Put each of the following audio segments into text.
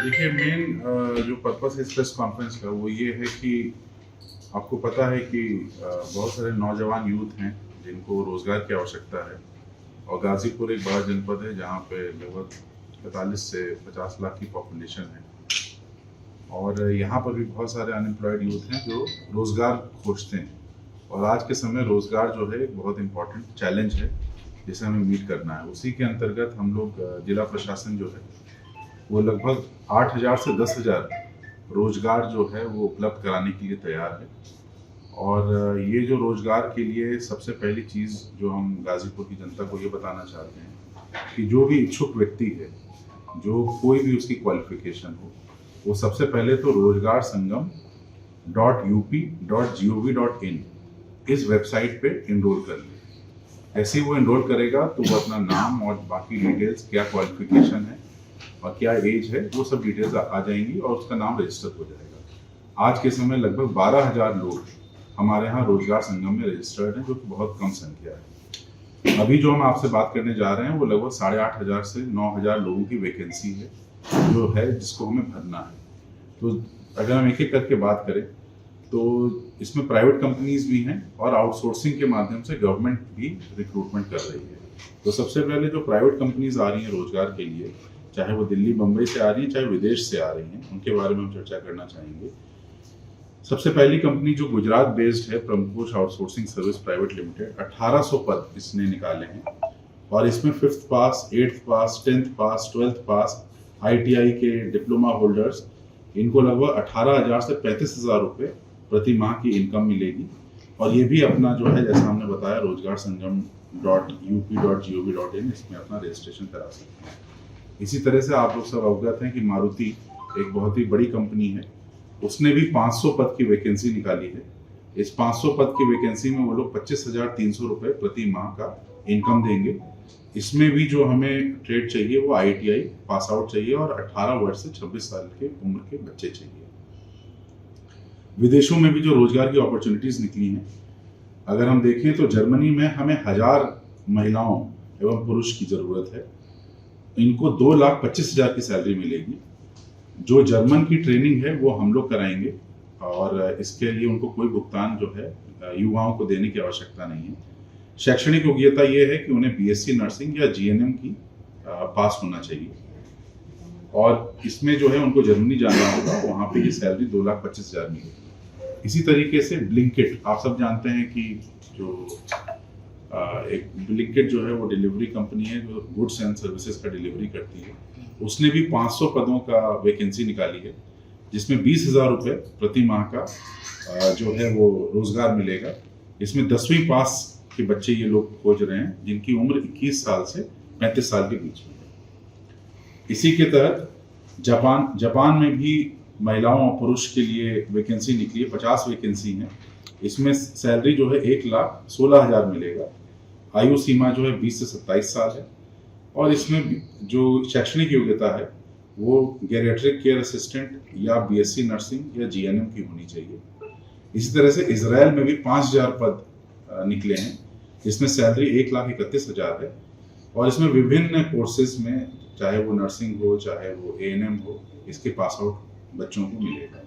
देखिए मेन जो पर्पस है इस प्रेस कॉन्फ्रेंस का वो ये है कि आपको पता है कि बहुत सारे नौजवान यूथ हैं जिनको रोज़गार की आवश्यकता है और गाज़ीपुर एक बड़ा जनपद है जहाँ पे लगभग 45 से 50 लाख की पॉपुलेशन है और यहाँ पर भी बहुत सारे अनएम्प्लॉयड यूथ हैं जो रोज़गार खोजते हैं और आज के समय रोज़गार जो है एक बहुत इम्पोर्टेंट चैलेंज है जिसे हमें मीट करना है। उसी के अंतर्गत हम लोग जिला प्रशासन जो है वो लगभग 8,000 से 10,000 रोजगार जो है वो उपलब्ध कराने के लिए तैयार है। और ये जो रोजगार के लिए सबसे पहली चीज़ जो हम गाज़ीपुर की जनता को ये बताना चाहते हैं कि जो भी इच्छुक व्यक्ति है, जो कोई भी उसकी क्वालिफिकेशन हो, वो सबसे पहले तो रोजगार संगम .up.gov.in इस वेबसाइट पे इनरोल कर ले। ऐसे ही वो इनरोल करेगा तो वो अपना नाम और बाकी डिटेल्स, क्या क्वालिफिकेशन है और क्या एज है, वो सब डिटेल्स आ जाएंगी और उसका नाम रजिस्टर हो जाएगा। आज के समय लगभग 12,000 लोग हमारे यहाँ रोजगार संगम में रजिस्टर्ड हैं, जो कि बहुत कम संख्या है। अभी जो हम आपसे बात करने जा रहे हैं वो लगभग 8,500 से 9,000 लोगों की वैकेंसी है जो है जिसको हमें भरना है। तो अगर हम एक एक करके बात करें तो इसमें प्राइवेट कंपनीज भी हैं और आउटसोर्सिंग के माध्यम से गवर्नमेंट भी रिक्रूटमेंट कर रही है। तो सबसे पहले जो प्राइवेट कंपनीज आ रही हैं रोजगार के लिए, चाहे वो दिल्ली बम्बई से आ रही है चाहे विदेश से आ रही हैं, उनके बारे में हम चर्चा करना चाहेंगे। सबसे पहली कंपनी जो गुजरात बेस्ड है, प्रमुख आउटसोर्सिंग सर्विस प्राइवेट लिमिटेड, 1800 पद इसने निकाले हैं और इसमें 5th पास, 8th पास, 10th पास, 12th पास, ITI के डिप्लोमा होल्डर्स, इनको लगभग 18,000 से 35,000 रुपये प्रति माह की इनकम मिलेगी। और ये भी अपना जो है, जैसा हमने बताया, रोजगार संगम .up.gov.in इसमें अपना रजिस्ट्रेशन करा सकते हैं। इसी तरह से आप लोग सब अवगत हैं कि मारुति एक बहुत ही बड़ी कंपनी है, उसने भी 500 पद की वैकेंसी निकाली है। इस 500 पद की वैकेंसी में वो लोग 25,300 रुपये प्रति माह का इनकम देंगे। इसमें भी जो हमें ट्रेड चाहिए वो ITI पास आउट चाहिए और 18 वर्ष से 26 साल के उम्र के बच्चे चाहिए। विदेशों में भी जो रोजगार की अपॉर्चुनिटीज निकली हैं, अगर हम देखें तो जर्मनी में हमें 1000 महिलाओं एवं पुरुष की जरूरत है। इनको 2,25,000 की सैलरी मिलेगी। जो जर्मन की ट्रेनिंग है वो हम लोग कराएंगे और इसके लिए उनको कोई भुगतान जो है युवाओं को देने की आवश्यकता नहीं है। शैक्षणिक योग्यता ये है कि उन्हें BSc नर्सिंग या GNM की पास होना चाहिए और इसमें जो है उनको जर्मनी जाना होगा, वहाँ पे ये सैलरी 2,25,000 मिलेगी। इसी तरीके से ब्लिंकिट, आप सब जानते हैं कि जो एक ब्लिंकिट जो है वो डिलीवरी कंपनी है जो गुड्स एंड सर्विसेज का डिलीवरी करती है। उसने भी 500 पदों का वैकेंसी निकाली है जिसमें 20,000 रुपये प्रति माह का जो है वो रोजगार मिलेगा। इसमें 10वीं पास के बच्चे ये लोग खोज रहे हैं जिनकी उम्र 21 साल से 35 साल के बीच में है। इसी के तहत जापान में भी महिलाओं और पुरुष के लिए वैकेंसी निकली है, 50 वैकेंसी हैं। इसमें सैलरी जो है 1,16,000 मिलेगा। आयु सीमा जो है 20 से 27 साल है और इसमें जो शैक्षणिक योग्यता है वो गैरिएट्रिक केयर असिस्टेंट या BSc नर्सिंग या GNM की होनी चाहिए। इसी तरह से इजराइल में भी 5,000 पद निकले हैं जिसमें सैलरी 1,31,000 है और इसमें विभिन्न कोर्सेज में, चाहे वो नर्सिंग हो चाहे वो ANM हो, इसके पास आउट बच्चों को मिलेगा।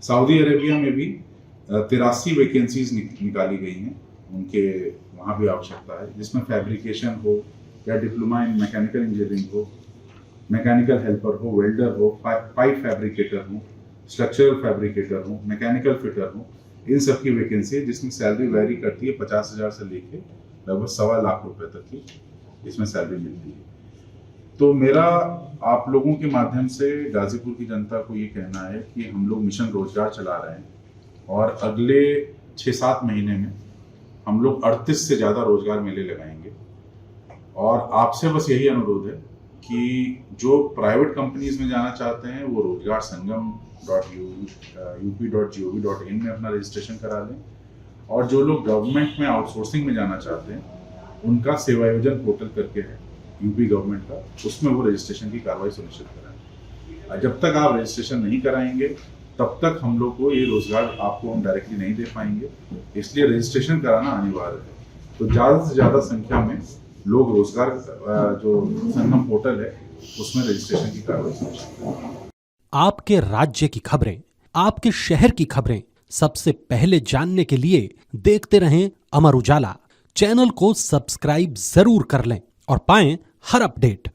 सऊदी अरेबिया में भी 83 वैकेंसीज निकाली गई हैं, उनके वहाँ भी आवश्यकता है, जिसमें फैब्रिकेशन हो या डिप्लोमा इन मैकेनिकल इंजीनियरिंग हो, मैकेनिकल हेल्पर हो, वेल्डर हो, पाइप फैब्रिकेटर हो, स्ट्रक्चरल फैब्रिकेटर हो, मैकेनिकल फिटर हो, इन सब की वैकेंसी है जिसमें सैलरी वेरी करती है 50,000 से लेके लगभग 1.25 लाख रुपए तक की इसमें सैलरी मिलती है। तो मेरा आप लोगों के माध्यम से गाजीपुर की जनता को ये कहना है कि हम लोग मिशन रोजगार चला रहे हैं और अगले 6-7 महीने में हम लोग 38 से ज़्यादा रोजगार मेले लगाएंगे और आपसे बस यही अनुरोध है कि जो प्राइवेट कंपनीज में जाना चाहते हैं वो रोजगार संगम .up.gov.in में अपना रजिस्ट्रेशन करा लें और जो लोग गवर्नमेंट में आउटसोर्सिंग में जाना चाहते हैं उनका सेवायोजन पोर्टल करके है यूपी गवर्नमेंट का, उसमें वो रजिस्ट्रेशन की कार्रवाई सुनिश्चित कराएं। जब तक आप रजिस्ट्रेशन नहीं कराएंगे तब तक हम लोग को ये रोजगार आपको हम डायरेक्टली नहीं दे पाएंगे, इसलिए रजिस्ट्रेशन कराना अनिवार्य है। तो ज़्यादा से ज़्यादा संख्या में लोग रोजगार जो संगम पोर्टल है उसमें रजिस्ट्रेशन की कार्रवाई सुनिश्चित करें। आपके राज्य की खबरें, आपके शहर की खबरें सबसे पहले जानने के लिए देखते रहें अमर उजाला। चैनल को सब्सक्राइब जरूर कर लें और पाएं हर अपडेट।